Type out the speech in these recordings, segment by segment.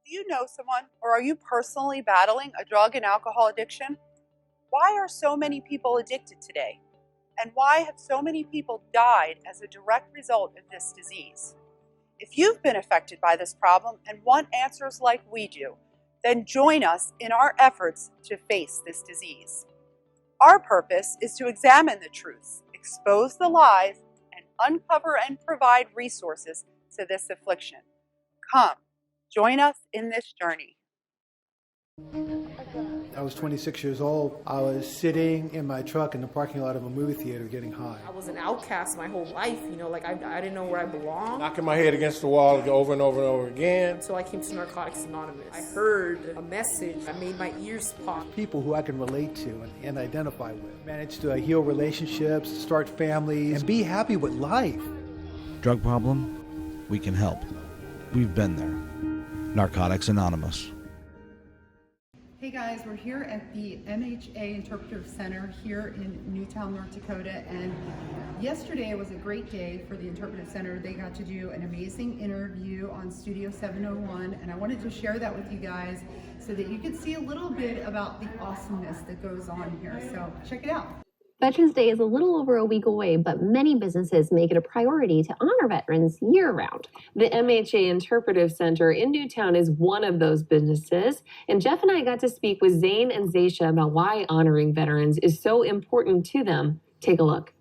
Do you know someone, or are you personally battling a drug and alcohol addiction? Why are so many people addicted today? And why have so many people died as a direct result of this disease? If you've been affected by this problem and want answers like we do, then join us in our efforts to face this disease. Our purpose is to examine the truths, expose the lies, and uncover and provide resources to this affliction. Come, join us in this journey. I was 26 years old. I was sitting in my truck in the parking lot of a movie theater getting high. I was an outcast my whole life, I didn't know where I belonged. Knocking my head against the wall over and over and over again. So I came to Narcotics Anonymous. I heard a message that made my ears pop. People who I can relate to and identify with. Managed to heal relationships, start families, and be happy with life. Drug problem? We can help. We've been there. Narcotics Anonymous. Hey guys, we're here at the MHA Interpretive Center here in Newtown, North Dakota, and yesterday was a great day for the Interpretive Center. They got to do an amazing interview on Studio 701, and I wanted to share that with you guys so that you could see a little bit about the awesomeness that goes on here. So check it out. Veterans Day is a little over a week away, but many businesses make it a priority to honor veterans year-round. The MHA Interpretive Center in Newtown is one of those businesses, and Jeff and I got to speak with Zane and Zaisha about why honoring veterans is so important to them. Take a look.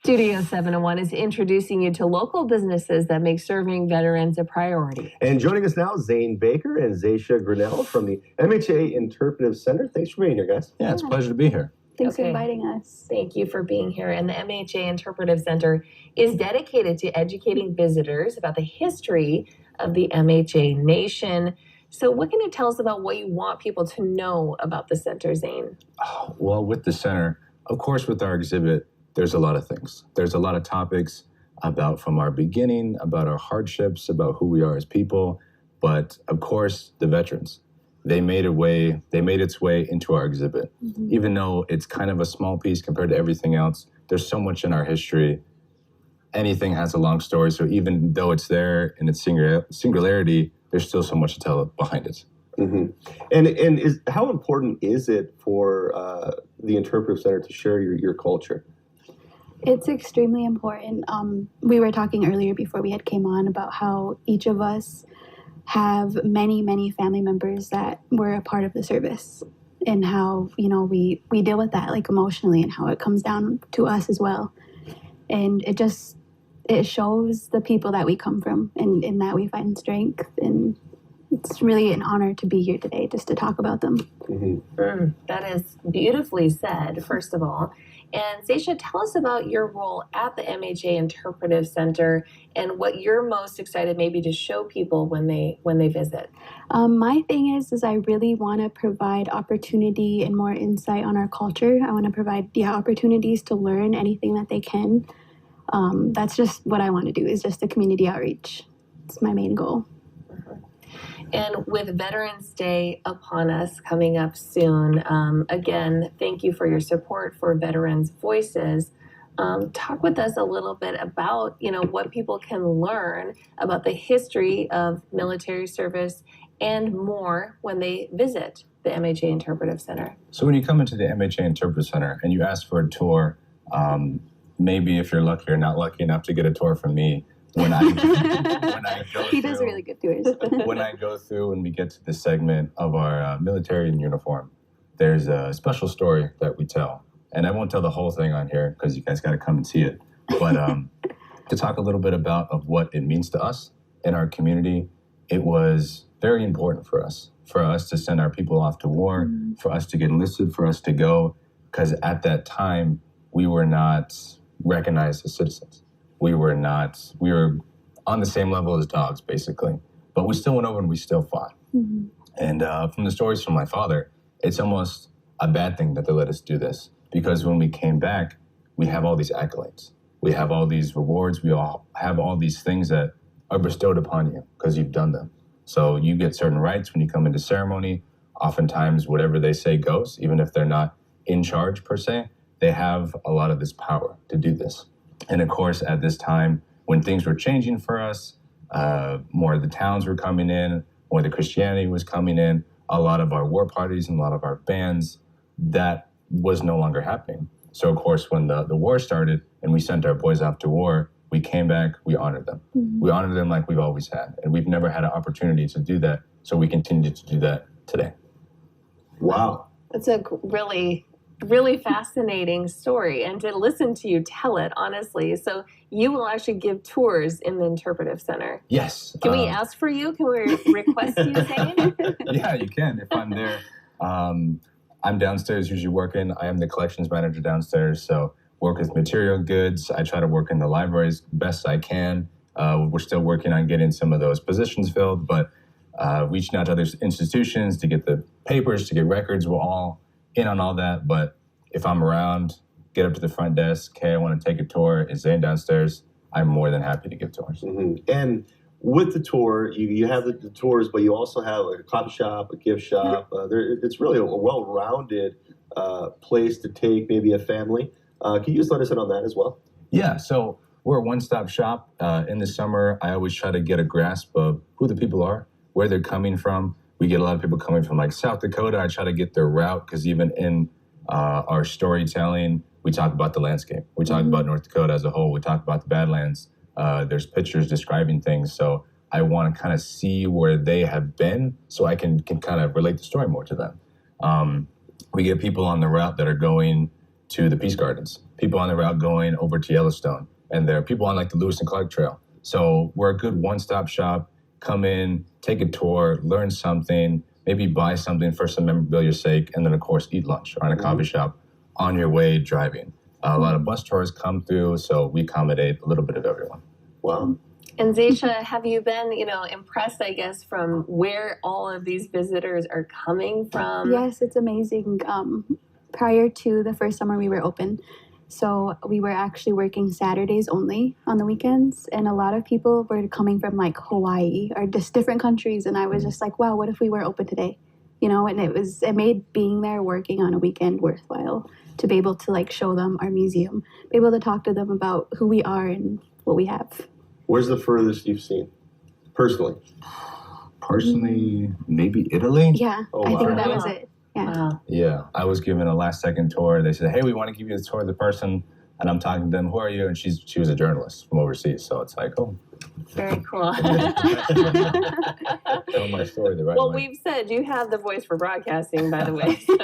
Studio 701 is introducing you to local businesses that make serving veterans a priority. And joining us now, Zane Baker and Zaisha Grinnell from the MHA Interpretive Center. Thanks for being here, guys. Yeah, it's a pleasure to be here. Thanks for inviting us. Thank you for being here. And the MHA Interpretive Center is dedicated to educating visitors about the history of the MHA Nation. So what can you tell us about what you want people to know about the center, Zane? Oh, well, with the center, of course, with our exhibit, there's a lot of things. There's a lot of topics about from our beginning, about our hardships, about who we are as people, but of course, the veterans. They made its way into our exhibit. Mm-hmm. Even though it's kind of a small piece compared to everything else, there's so much in our history. Anything has a long story, so even though it's there in its singularity, there's still so much to tell behind it. Mm-hmm. And how important is it for the Interpretive Center to share your culture? It's extremely important. We were talking earlier before we had came on about how each of us have many family members that were a part of the service, and how we deal with that like emotionally, and how it comes down to us as well. And it shows the people that we come from, and in that we find strength. And it's really an honor to be here today just to talk about them. Mm-hmm. That is beautifully said, first of all. And Zaisha, tell us about your role at the MHA Interpretive Center and what you're most excited maybe to show people when they visit. My thing is I really want to provide opportunity and more insight on our culture. I want to provide opportunities to learn anything that they can. That's just what I want to do, is just a community outreach. It's my main goal. And with Veterans Day upon us coming up soon, again, thank you for your support for Veterans Voices. Talk with us a little bit about, what people can learn about the history of military service and more when they visit the MHA Interpretive Center. So when you come into the MHA Interpretive Center and you ask for a tour, maybe if you're lucky or not lucky enough to get a tour from me, when I go he does really good tours. When I go through and we get to the segment of our military in uniform, there's a special story that we tell. And I won't tell the whole thing on here because you guys got to come and see it. But to talk a little bit of what it means to us in our community, it was very important for us to send our people off to war, for us to get enlisted, for us to go, because at that time, we were not recognized as citizens. We were on the same level as dogs, basically. But we still went over and we still fought. Mm-hmm. And from the stories from my father, it's almost a bad thing that they let us do this. Because when we came back, we have all these accolades. We have all these rewards. We all have all these things that are bestowed upon you because you've done them. So you get certain rights when you come into ceremony. Oftentimes, whatever they say goes, even if they're not in charge per se. They have a lot of this power to do this. And of course, at this time, when things were changing for us, more of the towns were coming in, whether Christianity was coming in, a lot of our war parties and a lot of our bands, that was no longer happening. So, of course, when the war started and we sent our boys off to war, we came back, we honored them. Mm-hmm. We honored them like we've always had. And we've never had an opportunity to do that. So we continue to do that today. Wow. It's a really, really fascinating story. And to listen to you tell it, honestly. So you will actually give tours in the Interpretive Center. Yes. Can we ask for you? Can we request you saying? Yeah, you can if I'm there. I'm downstairs usually working. I am the collections manager downstairs. So work with material goods. I try to work in the libraries best I can. We're still working on getting some of those positions filled, but reaching out to other institutions to get the papers, to get records. We're all in on all that. But if I'm around, get up to the front desk. Hey, I want to take a tour. Is Zane downstairs? I'm more than happy to give tours. Mm-hmm. And with the tour, you have the tours, but you also have like a coffee shop, a gift shop. It's really a well-rounded place to take maybe a family. Can you just let us in on that as well? Yeah, so we're a one-stop shop. In the summer, I always try to get a grasp of who the people are, where they're coming from. We get a lot of people coming from like South Dakota. I try to get their route because even in our storytelling, we talk about the landscape. We talk about North Dakota as a whole. We talk about the Badlands. There's pictures describing things. So I want to kind of see where they have been so I can kind of relate the story more to them. We get people on the route that are going to the Peace Gardens, people on the route going over to Yellowstone, and there are people on like the Lewis and Clark Trail. So we're a good one-stop shop. Come in, take a tour, learn something, maybe buy something for some memorabilia's sake, and then of course eat lunch or in a coffee shop on your way driving. A lot of bus tours come through, so we accommodate a little bit of everyone. Wow. And Zaisha, have you been, impressed, I guess, from where all of these visitors are coming from? Yes, it's amazing. Prior to the first summer we were open, so we were actually working Saturdays only on the weekends, and a lot of people were coming from like Hawaii or just different countries, and I was just like, wow, what if we were open today? And it made being there working on a weekend worthwhile, to be able to like show them our museum, be able to talk to them about who we are and what we have. Where's the furthest you've seen, personally? Personally, maybe Italy? Yeah, I think that was it. Yeah. Yeah, I was given a last second tour. They said, hey, we want to give you the tour of the person. And I'm talking to them, who are you? And she was a journalist from overseas. So it's like, oh. Very cool. Tell my story the right way. Well, we've said you have the voice for broadcasting, by the way. So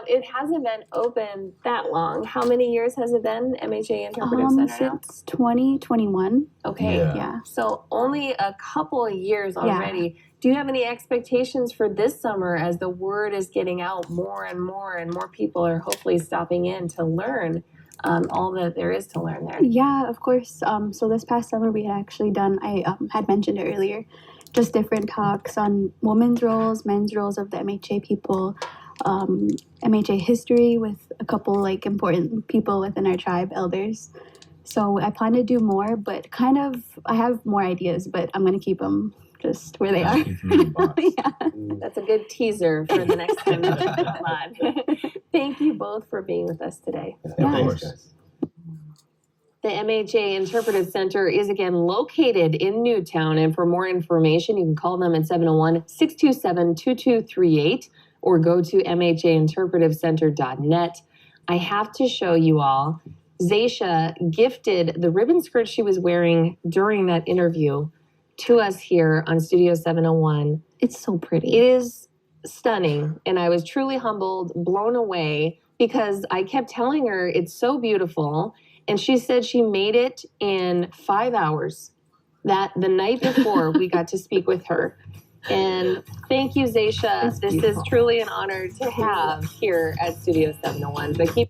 it hasn't been open that long. How many years has it been, MHA Interpretive Center now? Since 2021. Okay. Yeah. So only a couple of years already. Yeah. Do you have any expectations for this summer as the word is getting out more and more people are hopefully stopping in to learn all that there is to learn there? Yeah, of course. So this past summer we had actually done, I had mentioned it earlier, just different talks on women's roles, men's roles of the MHA people, MHA history with a couple like important people within our tribe, elders. So I plan to do more, but I have more ideas, but I'm going to keep them just where they are. Yeah. That's a good teaser for the next time that you come live. Thank you both for being with us today. Yeah, thanks, guys. The MHA Interpretive Center is again located in Newtown, and for more information, you can call them at 701-627-2238 or go to mhainterpretivecenter.net. I have to show you all, Zaisha gifted the ribbon skirt she was wearing during that interview to us here on Studio 701. It's so pretty. It is stunning, and I was truly humbled, blown away, because I kept telling her it's so beautiful, and she said she made it in 5 hours. That the night before we got to speak with her. And thank you, Zaisha. This is truly an honor to have here at Studio 701. But keep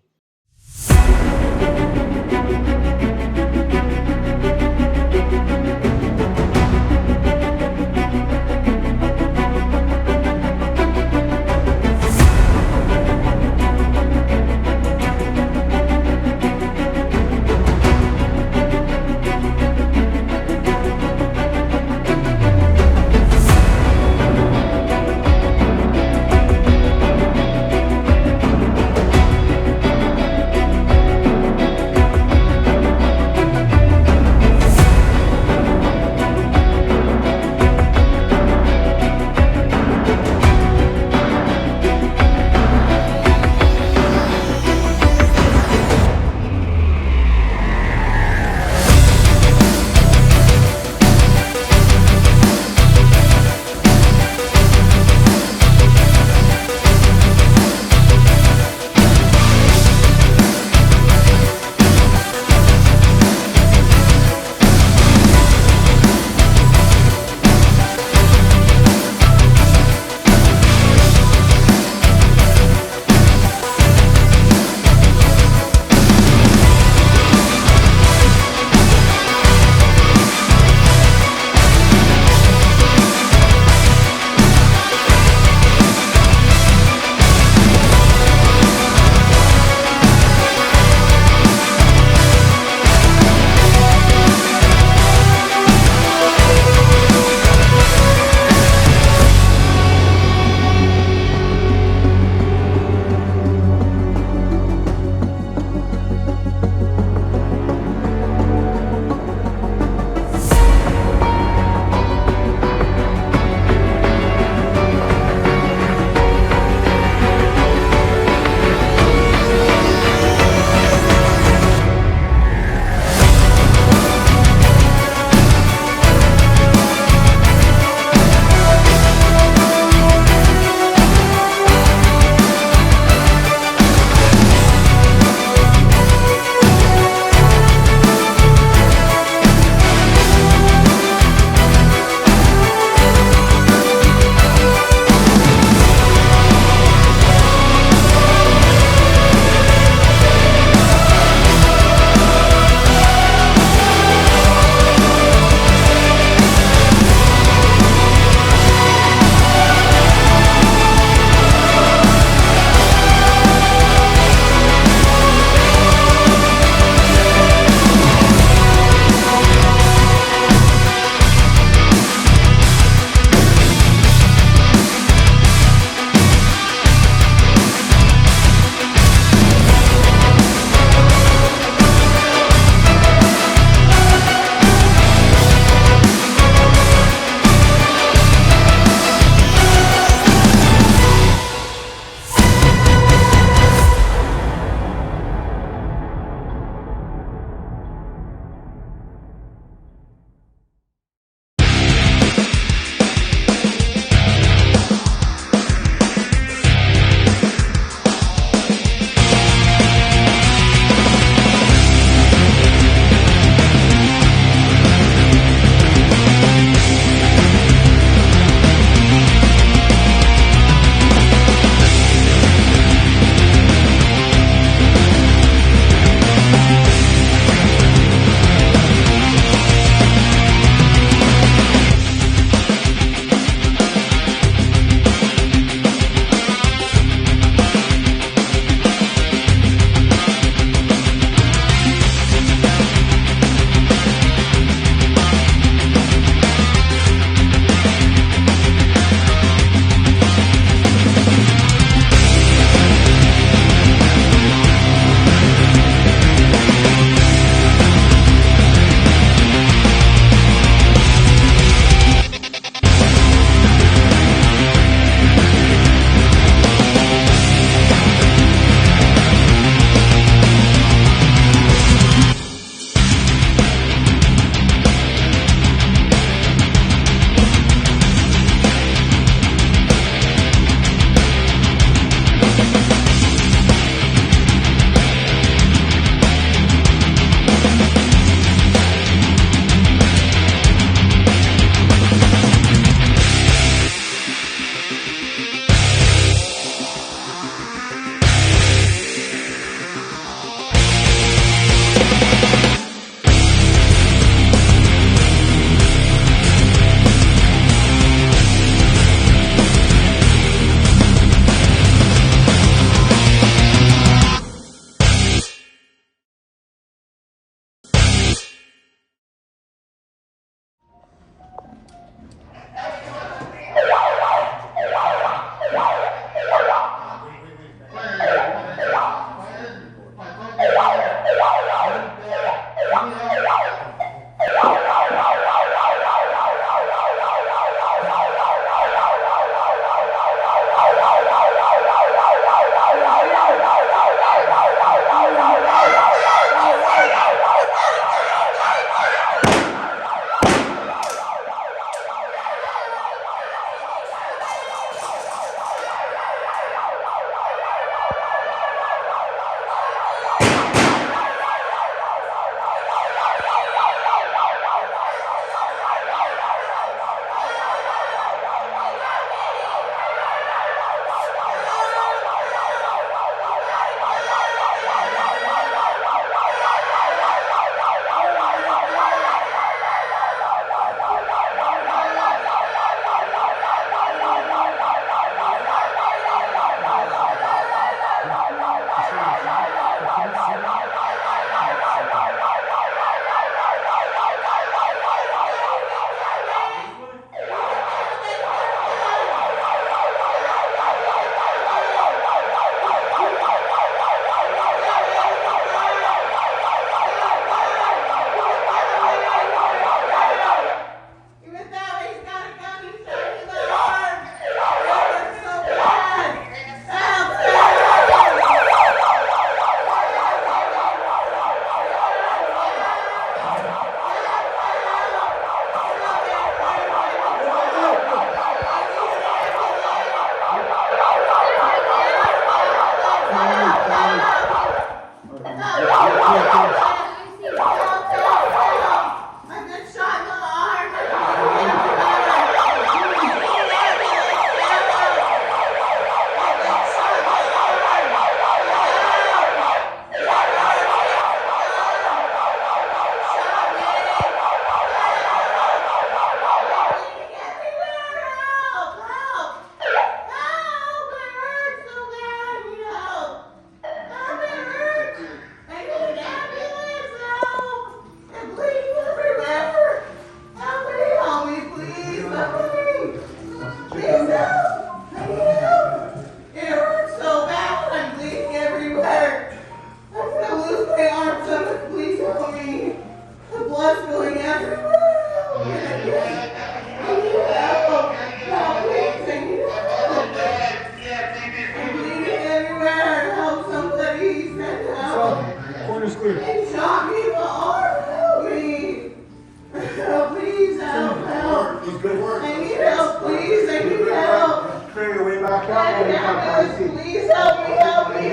back out. Please help me, help me.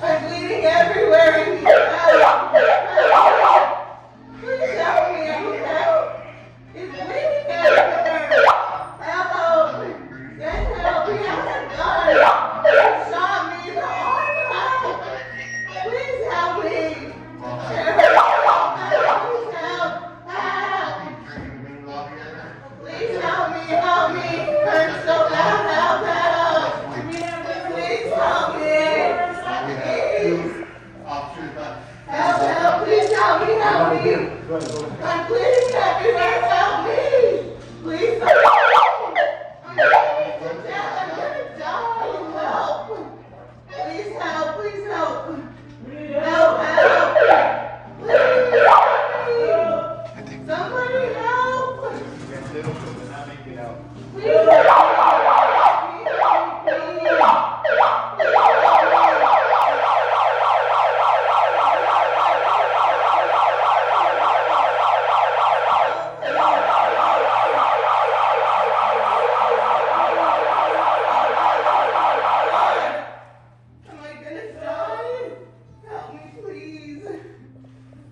I'm bleeding everywhere. I need help. Please help me, I need help. It's bleeding everywhere. Help. Get help. He has a gun. He shot me in the arm. Help. Please help me. Please help. Help. Please help me. It hurts so bad. Help, help. Please help me. Please. Help, please help me, help me. I'm bleeding everywhere, help me. Please help me. I'm bleeding to death, I'm gonna die. Help. Please help, please help. Help, help. Please help me. Somebody help. Please help me.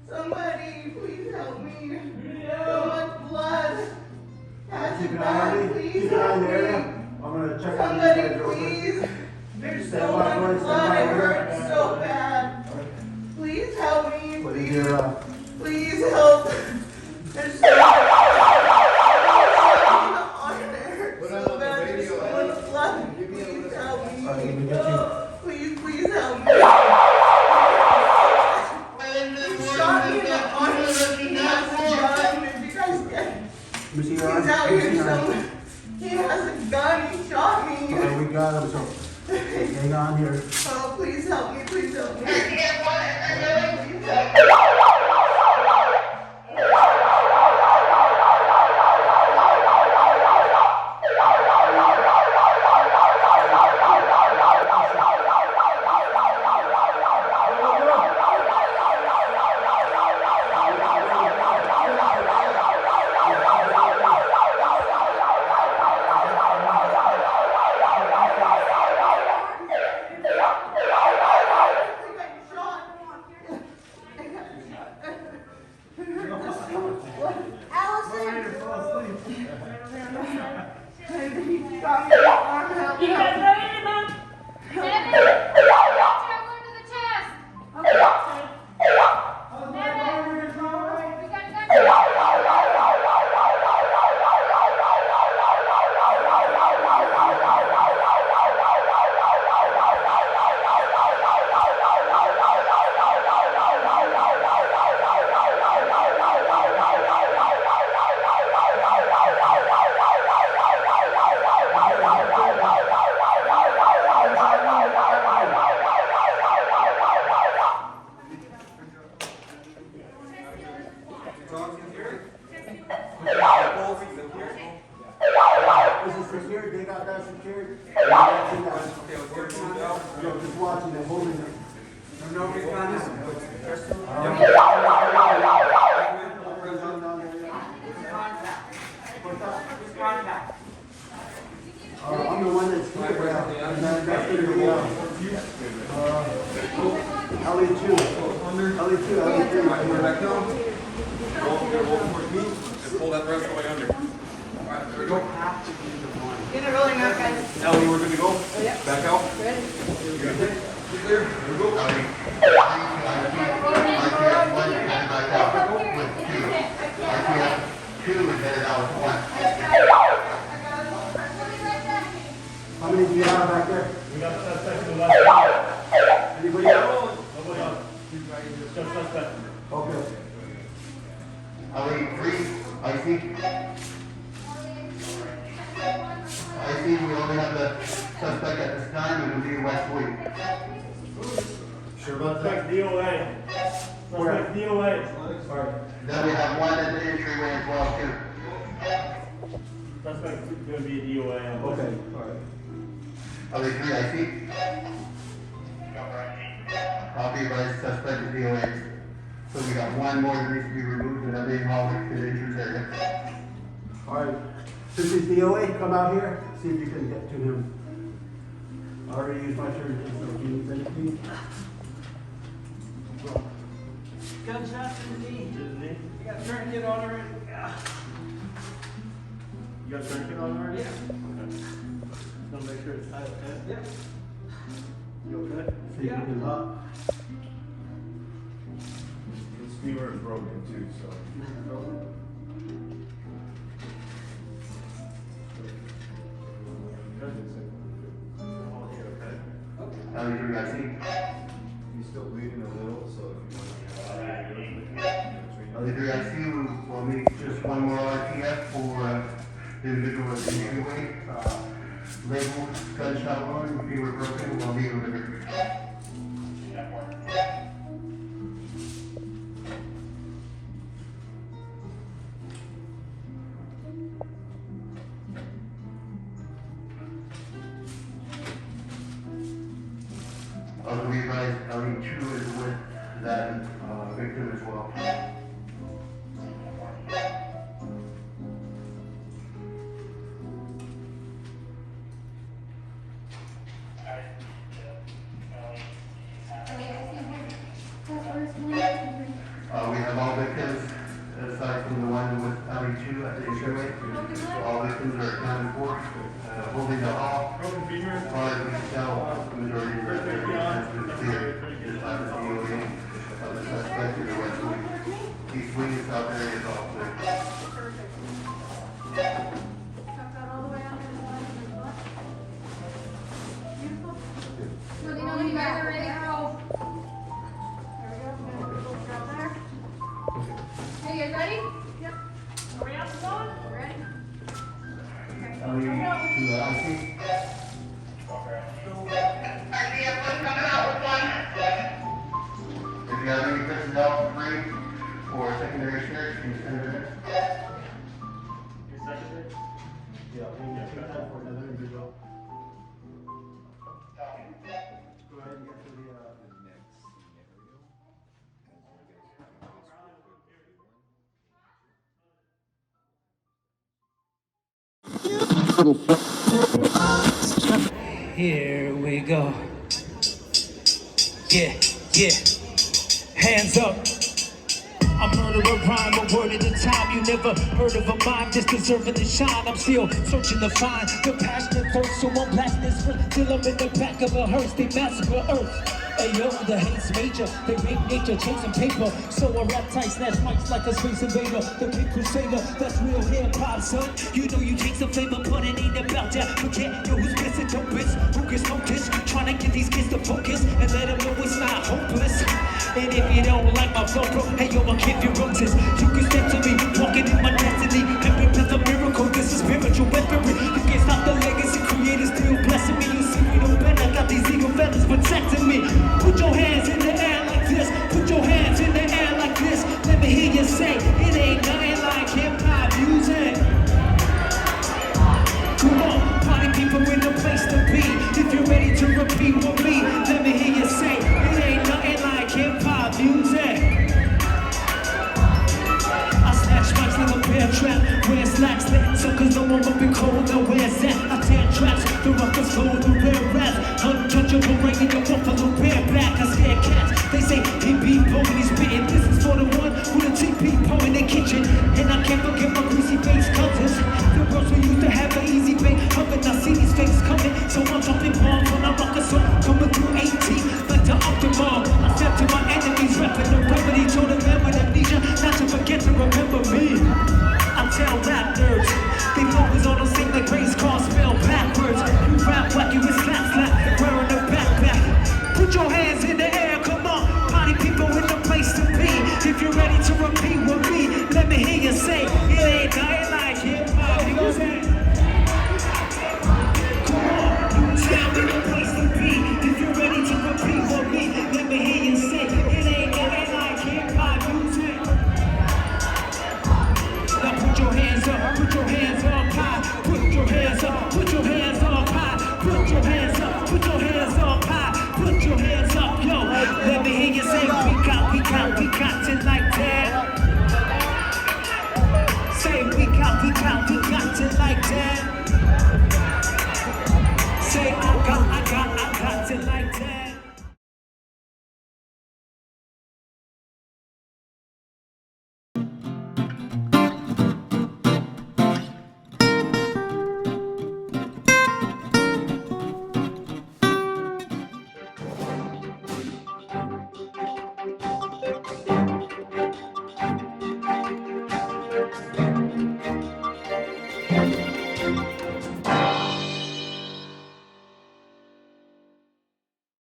Somebody, please help me. So much blood. Has it gone, please help me. I'm gonna check on Somebody, please. There's so much blood, it hurts so bad. Please help me, please. Please help. There's so much blood. There's so much blood. Please help me. Please help me. Shot me in the arm. He has a gun. Did you guys get? He's out here somewhere. He has a gun. He shot me. We got him. So hang on here. Oh, please help me. Please help me. I'm the one that's here. And then that's going to be LE2. LE2, LE3. Back down. Roll towards me and pull that rest of the way under. Alright, there we go. Get it rolling out, guys. Ellie, we're good to go? Oh, yeah. Back out. Ready? You good? You clear? Here we go. How many do you have back there? We got suspects in the left. Anybody else? Nobody else. Just suspect. Okay. I see we only have the suspect at this time, and it'll be West Wing. Sure about that? DOA. Suspect DOA. Sorry. Then we have one at the entryway as well, too. Suspect's going to be a DOA. Okay, all right. LE3, I see. Copy, advised, suspect is DOA. So we got one more that needs to be removed, and that being hauled to the entrance area. All right. Since he's DOA, come out here, see if you can get to him. I already used my turn, so if you need anything. Gunshot in the knee. To the knee. You got a tourniquet on already? Yeah. You got a tourniquet on already? Yeah. Okay. Just make sure it's tight, okay? Yep. You okay? See if you can lock. This femur is broken too, so. LE3, I see. He's still bleeding a little, so if you want to. LE3, I see. We'll need just one more RTF for the individual with the injury. Labeled gunshot wound, femur broken, will be delivered. Also, we advise LE2 is with that victim as well. We have all victims, aside from the one with LE2 at the HOA. All victims are accounted for. Holding the hall, Broken femur. as far as we can tell, the majority of the victims has been cleared. Just like the DOA of the suspect in the west wing. East wing and south area is all clear. You guys are ready to go. There we go. Drop there. Hey, you guys ready? Yep. Are we out going? Ready? LE2, I see. If you have any personnel free or secondary search, can you send it in? Your secondary? Yeah, we can get that for another individual. Go ahead and get to the, Here we go. Yeah, yeah. Hands up. I'm murderer, rhyme, a word at a time. You never heard of a mind just deserving to shine. I'm still searching to find the passionate verse, so I'm blasting this first till I'm in the back of a hearse. They massacre Earth. Ayo, the hate's major. They make nature chasing paper. So I rap tight, snatch mics like a space invader. The big crusader, that's real hip hop, son. You know you take some flavor, but it ain't about that. Forget yo, who's missing dope bits, who gets focused. Trying to get these kids to focus and let them know it's not hopeless. And if you don't like my flow, bro, hey yo, I'll give you roses. You can step to me, walking in my destiny. Every breath a miracle, this is spiritual weaponry. You can't stop the legacy, creators still blessing me. You see me no better, got these eagle feathers protecting me. Put your hands in the air like this. Put your hands in the air like this. Let me hear you say, it ain't nothing like hip-hop music. Come on, party people in the place to be. If you're ready to repeat with me, let me hear you say, it ain't nothing like hip-hop music. I snatch mics like a bear trap. Wear slacks, letting suckers know I'm up in cold. Now where's that? I tear tracks, the ruckus cold, the rare rats. Untouchable, bringing your buffalo bear back. I scare cats. They say he be poking, he's spitting. This is for the one with a TP pole in the kitchen. And I can't forget my greasy face cousins. The girls we used to have an easy bake. Hugging, I see these fakes coming. So I'm dropping bombs when I rock a song. Coming through 18, like the Octomom. I step to my enemies, rapping the remedy. Told them with amnesia, not to forget to remember me. I tell rap nerds, they focus on those things like race cars spelled backwards. You rap like you was slap slap, wearing a backpack. Put your hands in the air, come on, party people in the place to be. If you're ready to repeat with me, let me hear you say, it ain't nothing like hip hop music. Come on, you tell me the place to be. If you're ready to repeat with me, let me hear you say, it ain't nothing like hip hop music. Now put your hands up, put your hands up high. Put your hands up, put your hands up high. Put your hands up, put your hands up high. Put your hands up, yo. Let me hear you say, we got it like that. Say, we got it like that.